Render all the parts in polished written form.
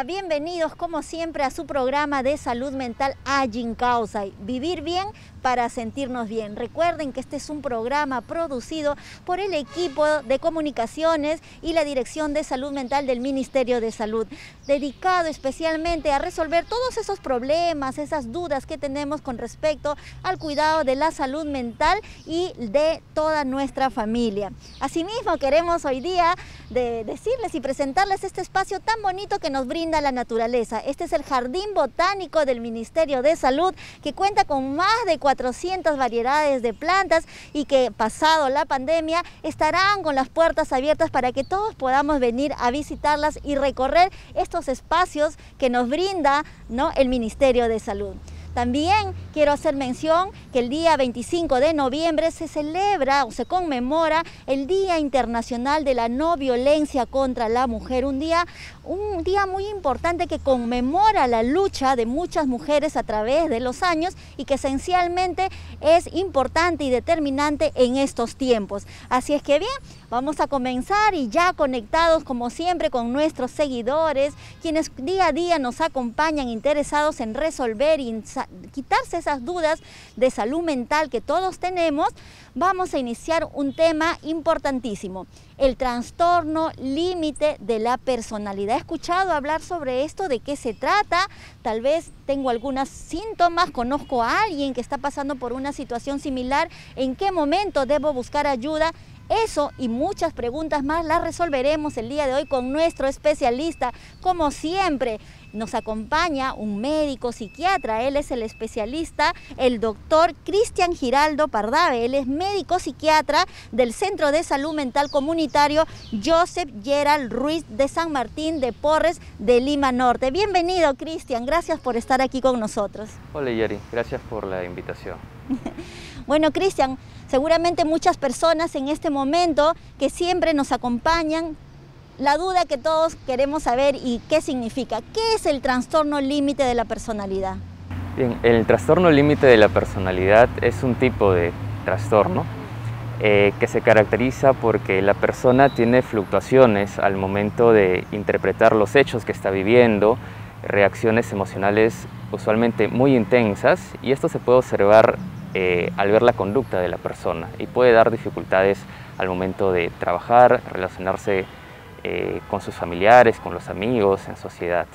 Hola, bienvenidos como siempre a su programa de salud mental Agin Causay, vivir bien para sentirnos bien. Recuerden que este es un programa producido por el equipo de comunicaciones y la Dirección de Salud Mental del Ministerio de Salud, dedicado especialmente a resolver todos esos problemas, esas dudas que tenemos con respecto al cuidado de la salud mental y de toda nuestra familia. Asimismo, queremos hoy día decirles y presentarles este espacio tan bonito que nos brinda la naturaleza. Este es el Jardín Botánico del Ministerio de Salud, que cuenta con más de 400 variedades de plantas y que, pasado la pandemia, estarán con las puertas abiertas para que todos podamos venir a visitarlas y recorrer estos espacios que nos brinda, ¿no?, el Ministerio de Salud. También quiero hacer mención que el día 25 de noviembre se celebra o se conmemora el Día Internacional de la No Violencia contra la Mujer, un día muy importante que conmemora la lucha de muchas mujeres a través de los años y que esencialmente es importante y determinante en estos tiempos. Así es que bien, vamos a comenzar y ya conectados como siempre con nuestros seguidores, quienes día a día nos acompañan interesados en resolver y quitarse esas dudas de salud mental que todos tenemos. Vamos a iniciar un tema importantísimo: el trastorno límite de la personalidad. ¿He escuchado hablar sobre esto? ¿De qué se trata? Tal vez tengo algunos síntomas, conozco a alguien que está pasando por una situación similar. ¿En qué momento debo buscar ayuda? Eso y muchas preguntas más las resolveremos el día de hoy con nuestro especialista. Como siempre, nos acompaña un médico psiquiatra. Él es el especialista, el doctor Cristian Giraldo Pardave. Él es médico psiquiatra del Centro de Salud Mental Comunitario Joseph Gerald Ruiz de San Martín de Porres de Lima Norte. Bienvenido, Cristian. Gracias por estar aquí con nosotros. Hola, Yari. Gracias por la invitación. Bueno, Cristian, seguramente muchas personas en este momento que siempre nos acompañan, la duda que todos queremos saber y qué significa. ¿Qué es el trastorno límite de la personalidad? Bien, el trastorno límite de la personalidad es un tipo de trastorno que se caracteriza porque la persona tiene fluctuaciones al momento de interpretar los hechos que está viviendo, reacciones emocionales usualmente muy intensas, y esto se puede observar al ver la conducta de la persona y puede dar dificultades al momento de trabajar, relacionarse con sus familiares, con los amigos, en sociedad.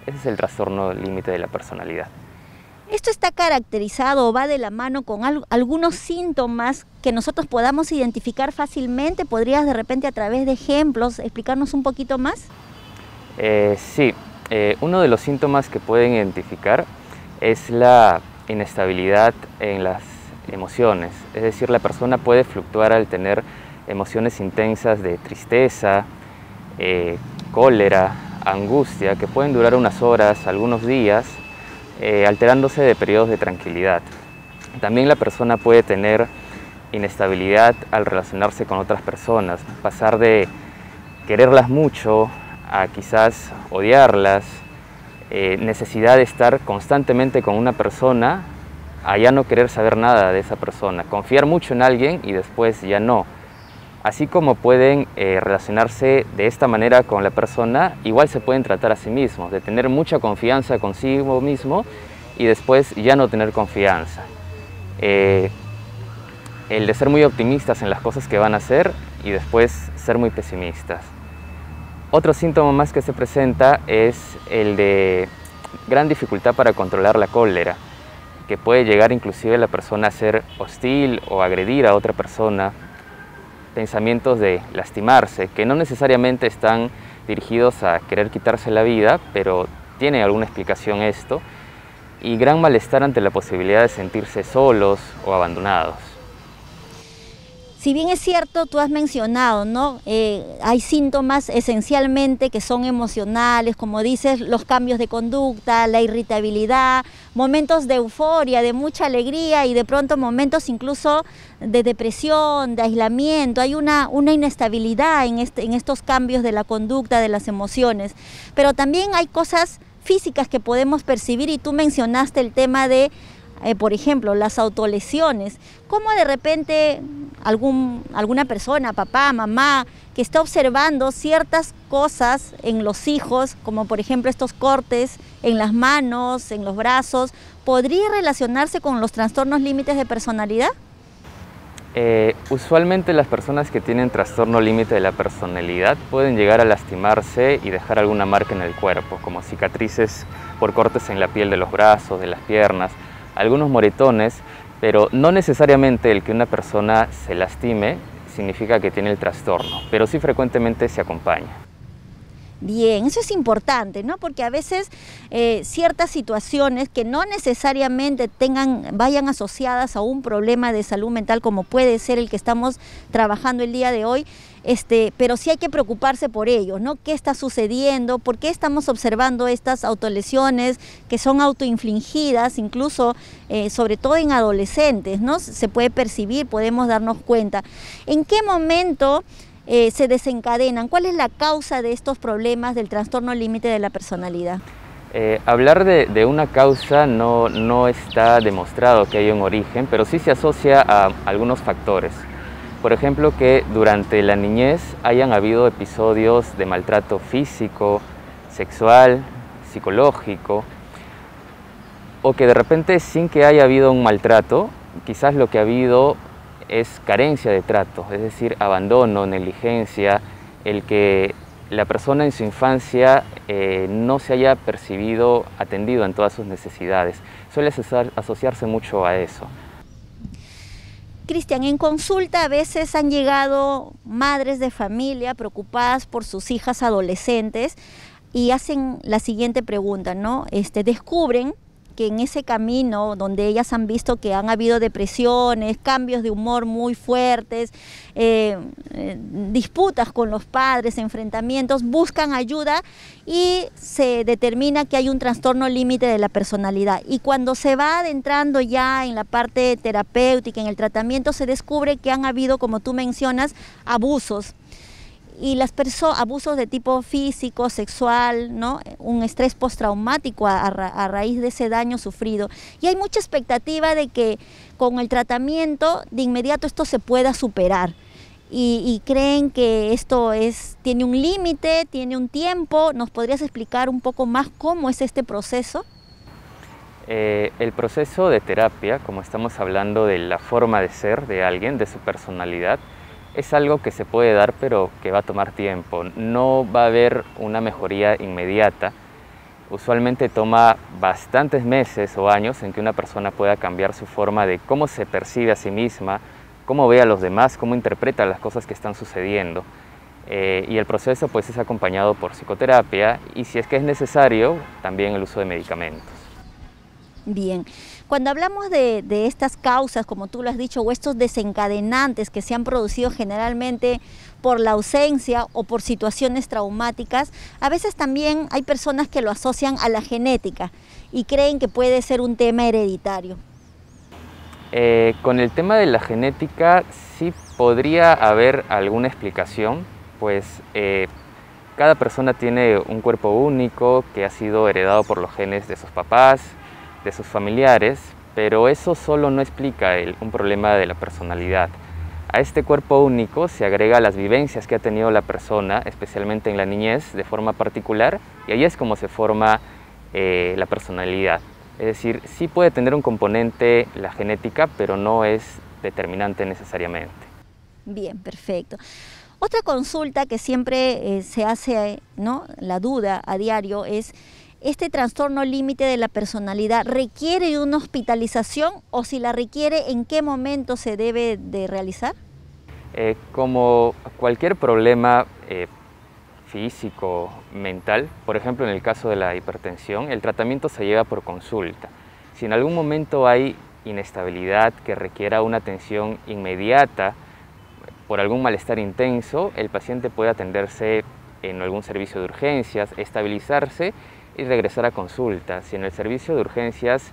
Ese es el trastorno límite de la personalidad. ¿Esto está caracterizado o va de la mano con algunos síntomas que nosotros podamos identificar fácilmente? ¿Podrías de repente a través de ejemplos explicarnos un poquito más? Sí, uno de los síntomas que pueden identificar es la inestabilidad en las emociones. Es decir, la persona puede fluctuar al tener emociones intensas de tristeza, cólera, angustia, que pueden durar unas horas, algunos días, alterándose de periodos de tranquilidad. También la persona puede tener inestabilidad al relacionarse con otras personas, pasar de quererlas mucho a quizás odiarlas, necesidad de estar constantemente con una persona a ya no querer saber nada de esa persona, confiar mucho en alguien y después ya no. Así como pueden relacionarse de esta manera con la persona, igual se pueden tratar a sí mismos, de tener mucha confianza consigo mismo y después ya no tener confianza. El de ser muy optimistas en las cosas que van a hacer y después ser muy pesimistas. Otro síntoma más que se presenta es el de gran dificultad para controlar la cólera, que puede llegar inclusive la persona a ser hostil o agredir a otra persona. Pensamientos de lastimarse, que no necesariamente están dirigidos a querer quitarse la vida, pero tiene alguna explicación esto, y gran malestar ante la posibilidad de sentirse solos o abandonados. Si bien es cierto, tú has mencionado, ¿no? Hay síntomas esencialmente que son emocionales, como dices, los cambios de conducta, la irritabilidad, momentos de euforia, de mucha alegría y de pronto momentos incluso de depresión, de aislamiento. Hay una inestabilidad en estos cambios de la conducta, de las emociones. Pero también hay cosas físicas que podemos percibir y tú mencionaste el tema de por ejemplo, las autolesiones. ¿Cómo de repente alguna persona, papá, mamá, que está observando ciertas cosas en los hijos, como por ejemplo estos cortes en las manos, en los brazos, ¿podría relacionarse con los trastornos límites de personalidad? Usualmente las personas que tienen trastorno límite de la personalidad pueden llegar a lastimarse y dejar alguna marca en el cuerpo, como cicatrices por cortes en la piel de los brazos, de las piernas, algunos moretones, pero no necesariamente el que una persona se lastime significa que tiene el trastorno, pero sí frecuentemente se acompaña. Bien, eso es importante, ¿no? Porque a veces ciertas situaciones que no necesariamente vayan asociadas a un problema de salud mental, como puede ser el que estamos trabajando el día de hoy, pero sí hay que preocuparse por ellos, ¿no? ¿Qué está sucediendo? ¿Por qué estamos observando estas autolesiones que son autoinfligidas, incluso sobre todo en adolescentes, ¿no? Se puede percibir, podemos darnos cuenta. ¿En qué momento se desencadenan? ¿Cuál es la causa de estos problemas del trastorno límite de la personalidad? Hablar de una causa no está demostrado que haya un origen, pero sí se asocia a algunos factores. Por ejemplo, que durante la niñez hayan habido episodios de maltrato físico, sexual, psicológico, o que de repente, sin que haya habido un maltrato, quizás lo que ha habido es carencia de trato, es decir, abandono, negligencia, el que la persona en su infancia no se haya percibido atendido en todas sus necesidades. Suele asociarse mucho a eso. Cristian, en consulta a veces han llegado madres de familia preocupadas por sus hijas adolescentes y hacen la siguiente pregunta, ¿no? Descubren que en ese camino donde ellas han visto que han habido depresiones, cambios de humor muy fuertes, disputas con los padres, enfrentamientos, buscan ayuda y se determina que hay un trastorno límite de la personalidad. Y cuando se va adentrando ya en la parte terapéutica, en el tratamiento, se descubre que han habido, como tú mencionas, abusos. Y abusos de tipo físico, sexual, ¿no? Un estrés postraumático a raíz de ese daño sufrido. Y hay mucha expectativa de que con el tratamiento de inmediato esto se pueda superar. Y creen que esto tiene un límite, tiene un tiempo. ¿Nos podrías explicar un poco más cómo es este proceso? El proceso de terapia, como estamos hablando de la forma de ser de alguien, de su personalidad, es algo que se puede dar, pero que va a tomar tiempo. No va a haber una mejoría inmediata. Usualmente toma bastantes meses o años en que una persona pueda cambiar su forma de cómo se percibe a sí misma, cómo ve a los demás, cómo interpreta las cosas que están sucediendo. Y el proceso pues es acompañado por psicoterapia y, si es que es necesario, también el uso de medicamentos. Bien, cuando hablamos de estas causas, como tú lo has dicho, o estos desencadenantes que se han producido generalmente por la ausencia o por situaciones traumáticas, a veces también hay personas que lo asocian a la genética y creen que puede ser un tema hereditario. Con el tema de la genética sí podría haber alguna explicación, pues cada persona tiene un cuerpo único que ha sido heredado por los genes de sus papás, de sus familiares, pero eso solo no explica un problema de la personalidad. A este cuerpo único se agrega las vivencias que ha tenido la persona, especialmente en la niñez, de forma particular, y ahí es como se forma la personalidad. Es decir, sí puede tener un componente la genética, pero no es determinante necesariamente. Bien, perfecto. Otra consulta que siempre se hace, ¿no?, la duda a diario es: ¿este trastorno límite de la personalidad requiere de una hospitalización o, si la requiere, en qué momento se debe de realizar? Como cualquier problema físico, mental, por ejemplo en el caso de la hipertensión, el tratamiento se lleva por consulta. Si en algún momento hay inestabilidad que requiera una atención inmediata por algún malestar intenso, el paciente puede atenderse en algún servicio de urgencias, estabilizarse y regresar a consulta. Si en el servicio de urgencias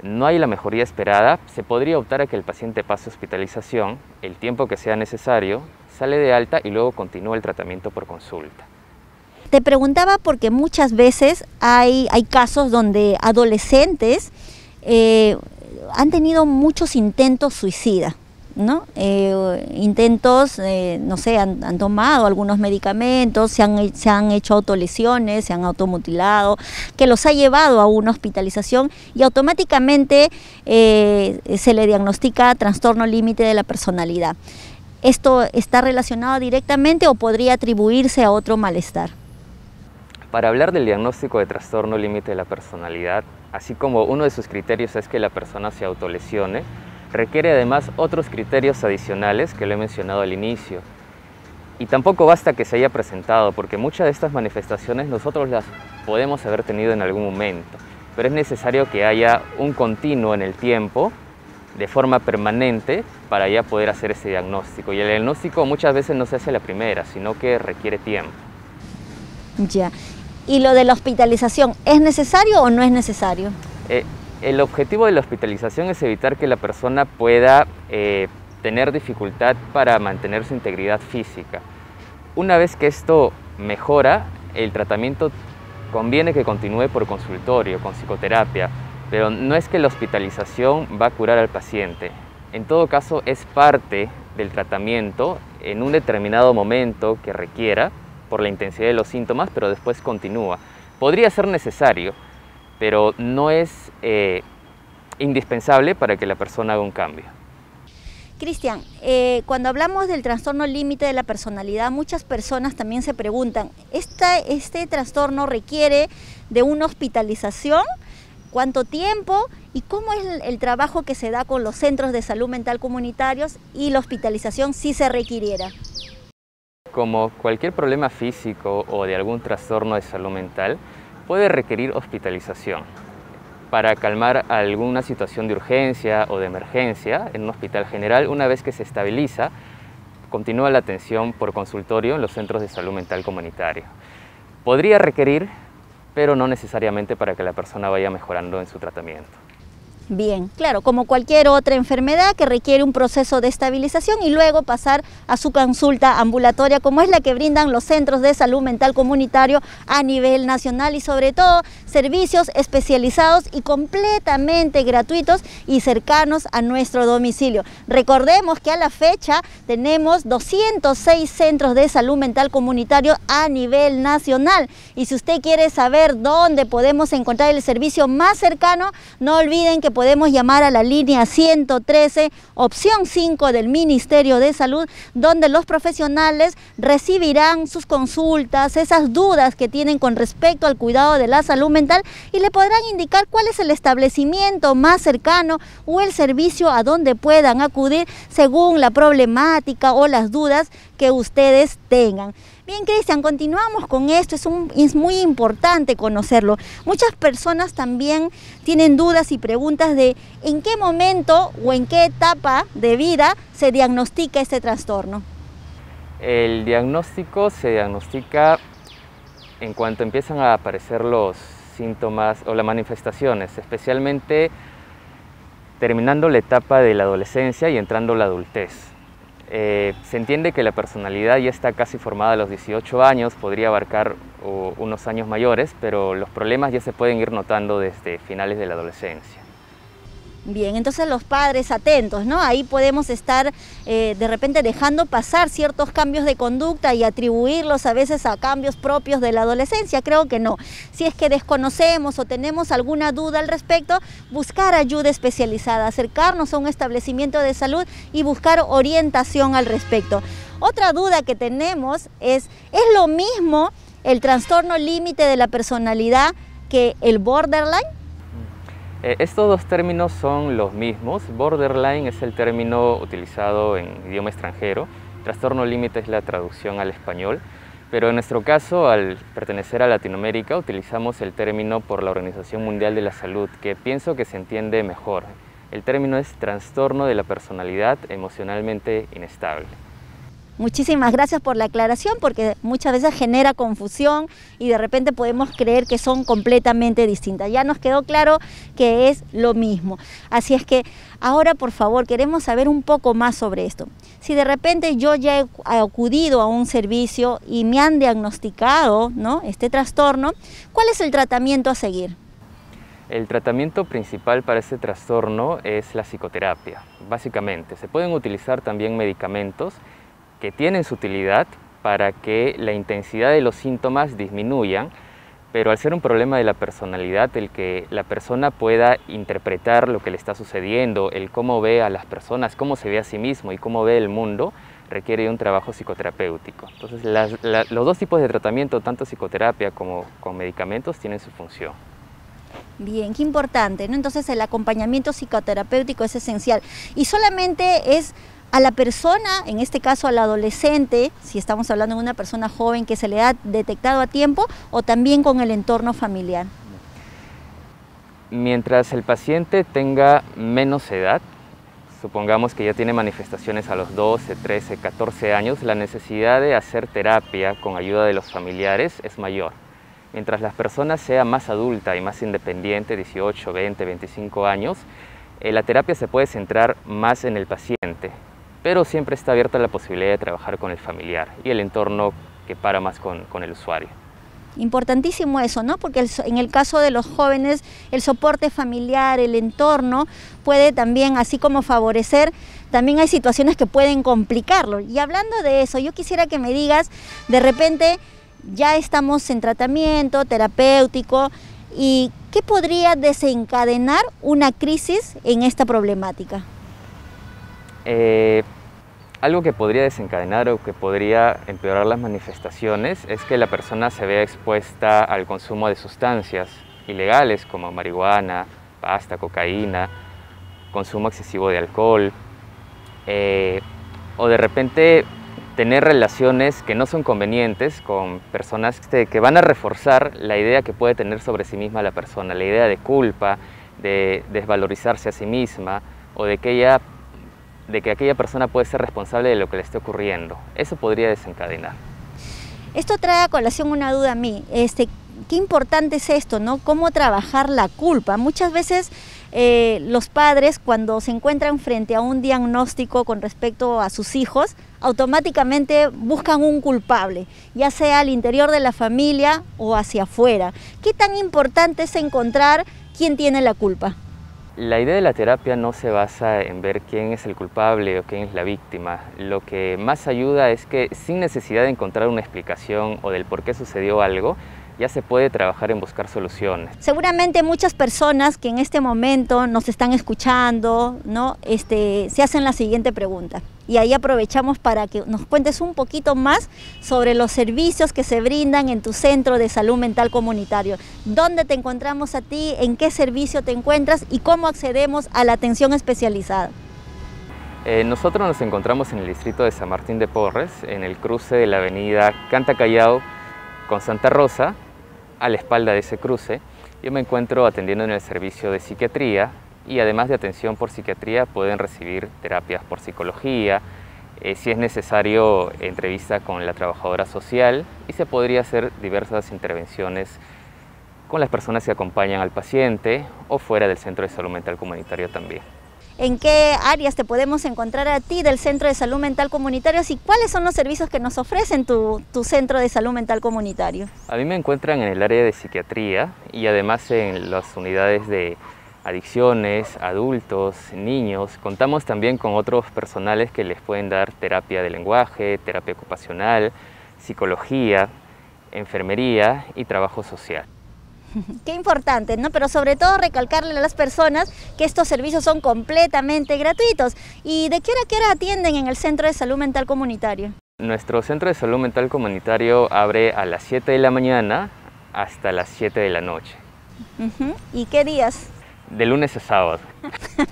no hay la mejoría esperada, se podría optar a que el paciente pase hospitalización, el tiempo que sea necesario, sale de alta y luego continúa el tratamiento por consulta. Te preguntaba porque muchas veces hay casos donde adolescentes han tenido muchos intentos suicidas, ¿no? Intentos, no sé, han tomado algunos medicamentos, se han hecho autolesiones, se han automutilado, que los ha llevado a una hospitalización y automáticamente se le diagnostica trastorno límite de la personalidad. ¿Esto está relacionado directamente o podría atribuirse a otro malestar? Para hablar del diagnóstico de trastorno límite de la personalidad, así como uno de sus criterios es que la persona se autolesione, requiere además otros criterios adicionales que lo he mencionado al inicio. Y tampoco basta que se haya presentado, porque muchas de estas manifestaciones nosotros las podemos haber tenido en algún momento, pero es necesario que haya un continuo en el tiempo, de forma permanente, para ya poder hacer ese diagnóstico. Y el diagnóstico muchas veces no se hace a la primera, sino que requiere tiempo. Ya. ¿Y lo de la hospitalización, es necesario o no es necesario? El objetivo de la hospitalización es evitar que la persona pueda tener dificultad para mantener su integridad física. Una vez que esto mejora, el tratamiento conviene que continúe por consultorio, con psicoterapia, pero no es que la hospitalización va a curar al paciente. En todo caso, es parte del tratamiento en un determinado momento que requiera, por la intensidad de los síntomas, pero después continúa. Podría ser necesario, pero no es indispensable para que la persona haga un cambio. Cristian, cuando hablamos del trastorno límite de la personalidad, muchas personas también se preguntan, ¿este trastorno requiere de una hospitalización? ¿Cuánto tiempo? ¿Y cómo es el trabajo que se da con los centros de salud mental comunitarios y la hospitalización si se requiriera? Como cualquier problema físico o de algún trastorno de salud mental, puede requerir hospitalización para calmar alguna situación de urgencia o de emergencia en un hospital general. Una vez que se estabiliza, continúa la atención por consultorio en los centros de salud mental comunitario. Podría requerir, pero no necesariamente para que la persona vaya mejorando en su tratamiento. Bien, claro, como cualquier otra enfermedad que requiere un proceso de estabilización y luego pasar a su consulta ambulatoria, como es la que brindan los centros de salud mental comunitario a nivel nacional y sobre todo servicios especializados y completamente gratuitos y cercanos a nuestro domicilio. Recordemos que a la fecha tenemos 206 centros de salud mental comunitario a nivel nacional y si usted quiere saber dónde podemos encontrar el servicio más cercano, no olviden que podemos llamar a la línea 113, opción 5 del Ministerio de Salud, donde los profesionales recibirán sus consultas, esas dudas que tienen con respecto al cuidado de la salud mental y le podrán indicar cuál es el establecimiento más cercano o el servicio a donde puedan acudir según la problemática o las dudas que ustedes tengan. Bien, Cristian, continuamos con esto, es muy importante conocerlo. Muchas personas también tienen dudas y preguntas de en qué momento o en qué etapa de vida se diagnostica este trastorno. El diagnóstico se diagnostica en cuanto empiezan a aparecer los síntomas o las manifestaciones, especialmente terminando la etapa de la adolescencia y entrando la adultez. Se entiende que la personalidad ya está casi formada a los 18 años, podría abarcar unos años mayores, pero los problemas ya se pueden ir notando desde finales de la adolescencia. Bien, entonces los padres atentos, ¿no? Ahí podemos estar de repente dejando pasar ciertos cambios de conducta y atribuirlos a veces a cambios propios de la adolescencia. Creo que no. Si es que desconocemos o tenemos alguna duda al respecto, buscar ayuda especializada, acercarnos a un establecimiento de salud y buscar orientación al respecto. Otra duda que tenemos ¿es lo mismo el trastorno límite de la personalidad que el borderline? Estos dos términos son los mismos. Borderline es el término utilizado en idioma extranjero, trastorno límite es la traducción al español, pero en nuestro caso, al pertenecer a Latinoamérica, utilizamos el término por la Organización Mundial de la Salud, que pienso que se entiende mejor. El término es trastorno de la personalidad emocionalmente inestable. Muchísimas gracias por la aclaración porque muchas veces genera confusión y de repente podemos creer que son completamente distintas. Ya nos quedó claro que es lo mismo. Así es que ahora, por favor, queremos saber un poco más sobre esto. Si de repente yo ya he acudido a un servicio y me han diagnosticado, ¿no?, este trastorno, ¿cuál es el tratamiento a seguir? El tratamiento principal para este trastorno es la psicoterapia, básicamente. Se pueden utilizar también medicamentos que tienen su utilidad para que la intensidad de los síntomas disminuyan, pero al ser un problema de la personalidad, el que la persona pueda interpretar lo que le está sucediendo, el cómo ve a las personas, cómo se ve a sí mismo y cómo ve el mundo, requiere de un trabajo psicoterapéutico. Entonces, los dos tipos de tratamiento, tanto psicoterapia como con medicamentos, tienen su función. Bien, qué importante, ¿no? Entonces el acompañamiento psicoterapéutico es esencial. Y solamente es a la persona, en este caso al adolescente, si estamos hablando de una persona joven que se le ha detectado a tiempo, o también con el entorno familiar. Mientras el paciente tenga menos edad, supongamos que ya tiene manifestaciones a los 12, 13, 14 años, la necesidad de hacer terapia con ayuda de los familiares es mayor. Mientras la persona sea más adulta y más independiente, 18, 20, 25 años, la terapia se puede centrar más en el paciente, pero siempre está abierta la posibilidad de trabajar con el familiar y el entorno que para más con el usuario. Importantísimo eso, ¿no? Porque en el caso de los jóvenes, el soporte familiar, el entorno, puede también, así como favorecer, también hay situaciones que pueden complicarlo. Y hablando de eso, yo quisiera que me digas, de repente, ya estamos en tratamiento terapéutico, ¿y qué podría desencadenar una crisis en esta problemática? Algo que podría desencadenar o que podría empeorar las manifestaciones es que la persona se vea expuesta al consumo de sustancias ilegales como marihuana, pasta, cocaína, consumo excesivo de alcohol, o de repente tener relaciones que no son convenientes con personas que van a reforzar la idea que puede tener sobre sí misma la persona, la idea de culpa, de desvalorizarse a sí misma o de que aquella persona puede ser responsable de lo que le esté ocurriendo. Eso podría desencadenar. Esto trae a colación una duda a mí. Qué importante es esto, ¿no? Cómo trabajar la culpa. Muchas veces los padres, cuando se encuentran frente a un diagnóstico con respecto a sus hijos, automáticamente buscan un culpable, ya sea al interior de la familia o hacia afuera. ¿Qué tan importante es encontrar quién tiene la culpa? La idea de la terapia no se basa en ver quién es el culpable o quién es la víctima. Lo que más ayuda es que, sin necesidad de encontrar una explicación o del por qué sucedió algo, ya se puede trabajar en buscar soluciones. Seguramente muchas personas que en este momento nos están escuchando, ¿no? Se hacen la siguiente pregunta. Y ahí aprovechamos para que nos cuentes un poquito más sobre los servicios que se brindan en tu centro de salud mental comunitario. ¿Dónde te encontramos a ti? ¿En qué servicio te encuentras? ¿Y cómo accedemos a la atención especializada? Nosotros nos encontramos en el distrito de San Martín de Porres, en el cruce de la avenida Canta Callao con Santa Rosa. A la espalda de ese cruce, yo me encuentro atendiendo en el servicio de psiquiatría y además de atención por psiquiatría pueden recibir terapias por psicología, si es necesario entrevista con la trabajadora social y se podría hacer diversas intervenciones con las personas que acompañan al paciente o fuera del centro de salud mental comunitario también. ¿En qué áreas te podemos encontrar a ti del Centro de Salud Mental Comunitario y cuáles son los servicios que nos ofrecen tu Centro de Salud Mental Comunitario? A mí me encuentran en el área de psiquiatría y además en las unidades de adicciones, adultos, niños. Contamos también con otros personales que les pueden dar terapia de lenguaje, terapia ocupacional, psicología, enfermería y trabajo social. Qué importante, ¿no? Pero sobre todo recalcarle a las personas que estos servicios son completamente gratuitos. ¿Y de qué hora a qué hora atienden en el Centro de Salud Mental Comunitario? Nuestro Centro de Salud Mental Comunitario abre a las 7 de la mañana hasta las 7 de la noche. ¿Y qué días? De lunes a sábado.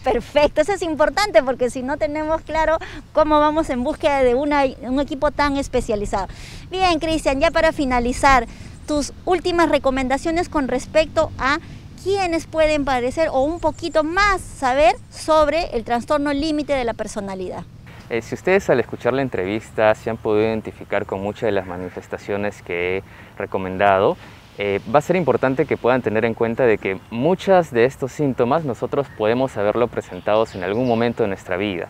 Perfecto, eso es importante porque si no tenemos claro cómo vamos en búsqueda de un equipo tan especializado. Bien, Cristian, ya para finalizar, tus últimas recomendaciones con respecto a quiénes pueden padecer o un poquito más saber sobre el trastorno límite de la personalidad. Si ustedes al escuchar la entrevista se han podido identificar con muchas de las manifestaciones que he recomendado, va a ser importante que puedan tener en cuenta de que muchas de estos síntomas nosotros podemos haberlo presentados en algún momento de nuestra vida,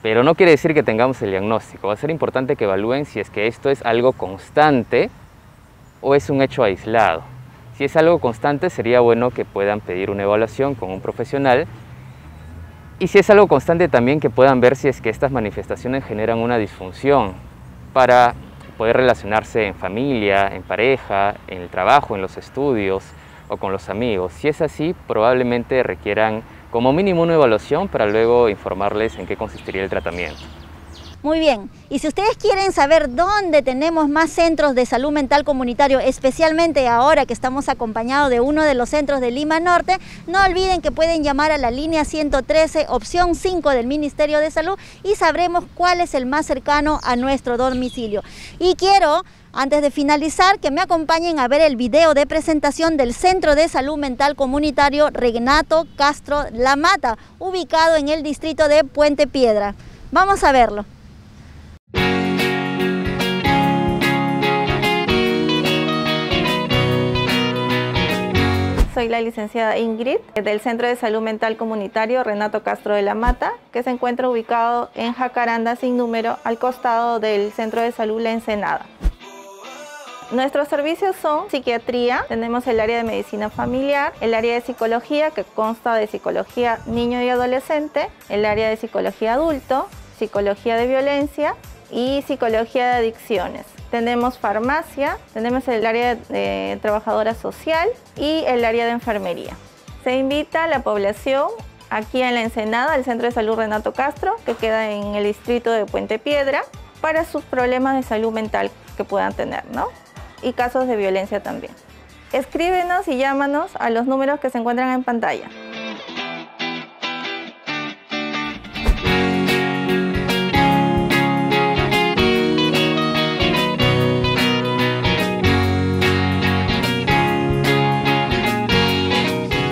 pero no quiere decir que tengamos el diagnóstico. Va a ser importante que evalúen si es que esto es algo constante o es un hecho aislado. Si es algo constante, sería bueno que puedan pedir una evaluación con un profesional. Y si es algo constante, también que puedan ver si es que estas manifestaciones generan una disfunción para poder relacionarse en familia, en pareja, en el trabajo, en los estudios o con los amigos. Si es así, probablemente requieran como mínimo una evaluación para luego informarles en qué consistiría el tratamiento. Muy bien, y si ustedes quieren saber dónde tenemos más centros de salud mental comunitario, especialmente ahora que estamos acompañados de uno de los centros de Lima Norte, no olviden que pueden llamar a la línea 113, opción 5 del Ministerio de Salud y sabremos cuál es el más cercano a nuestro domicilio. Y quiero, antes de finalizar, que me acompañen a ver el video de presentación del Centro de Salud Mental Comunitario Renato Castro La Mata, ubicado en el distrito de Puente Piedra. Vamos a verlo. Soy la licenciada Ingrid del Centro de Salud Mental Comunitario Renato Castro de la Mata, que se encuentra ubicado en Jacaranda sin número, al costado del Centro de Salud La Ensenada. Nuestros servicios son psiquiatría, tenemos el área de medicina familiar, el área de psicología, que consta de psicología niño y adolescente, el área de psicología adulto, psicología de violencia y psicología de adicciones. Tenemos farmacia, tenemos el área de trabajadora social y el área de enfermería. Se invita a la población aquí en La Ensenada, al Centro de Salud Renato Castro, que queda en el distrito de Puente Piedra, para sus problemas de salud mental que puedan tener, ¿no? Y casos de violencia también. Escríbenos y llámanos a los números que se encuentran en pantalla.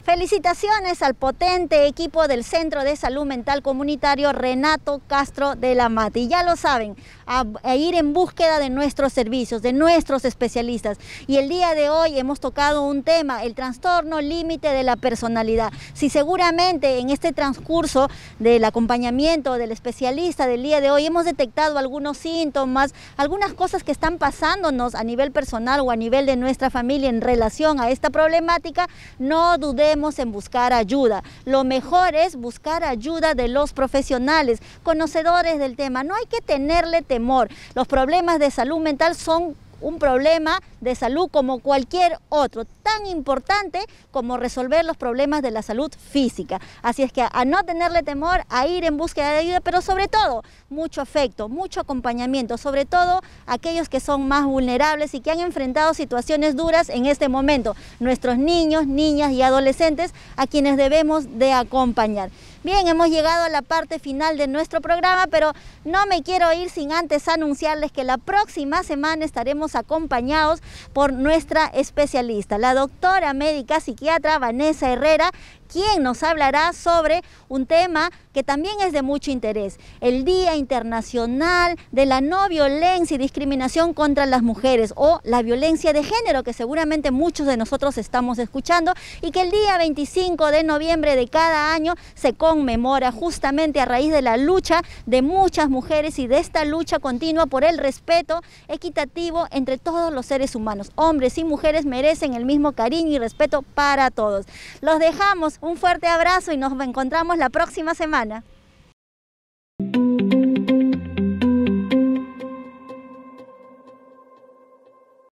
Felicitaciones al potente equipo del Centro de Salud Mental Comunitario Renato Castro de la Mata. Y ya lo saben, a ir en búsqueda de nuestros servicios, de nuestros especialistas. Y el día de hoy hemos tocado un tema, el trastorno límite de la personalidad. Si seguramente en este transcurso del acompañamiento del especialista del día de hoy hemos detectado algunos síntomas, algunas cosas que están pasándonos a nivel personal o a nivel de nuestra familia en relación a esta problemática, no dudemos en buscar ayuda. Lo mejor es buscar ayuda de los profesionales, conocedores del tema. No hay que tenerle temor. Los problemas de salud mental son un problema de salud como cualquier otro, tan importante como resolver los problemas de la salud física. Así es que a no tenerle temor, a ir en búsqueda de ayuda, pero sobre todo mucho afecto, mucho acompañamiento, sobre todo aquellos que son más vulnerables y que han enfrentado situaciones duras en este momento, nuestros niños, niñas y adolescentes a quienes debemos de acompañar. Bien, hemos llegado a la parte final de nuestro programa, pero no me quiero ir sin antes anunciarles que la próxima semana estaremos acompañados por nuestra especialista, la doctora médica psiquiatra Vanessa Herrera, quien nos hablará sobre un tema que también es de mucho interés, el Día Internacional de la No Violencia y Discriminación contra las Mujeres, o la violencia de género, que seguramente muchos de nosotros estamos escuchando, y que el día 25 de noviembre de cada año se conmemora justamente a raíz de la lucha de muchas mujeres y de esta lucha continua por el respeto equitativo entre todos los seres humanos. Hombres y mujeres merecen el mismo cariño y respeto para todos. Los dejamos. Un fuerte abrazo y nos encontramos la próxima semana.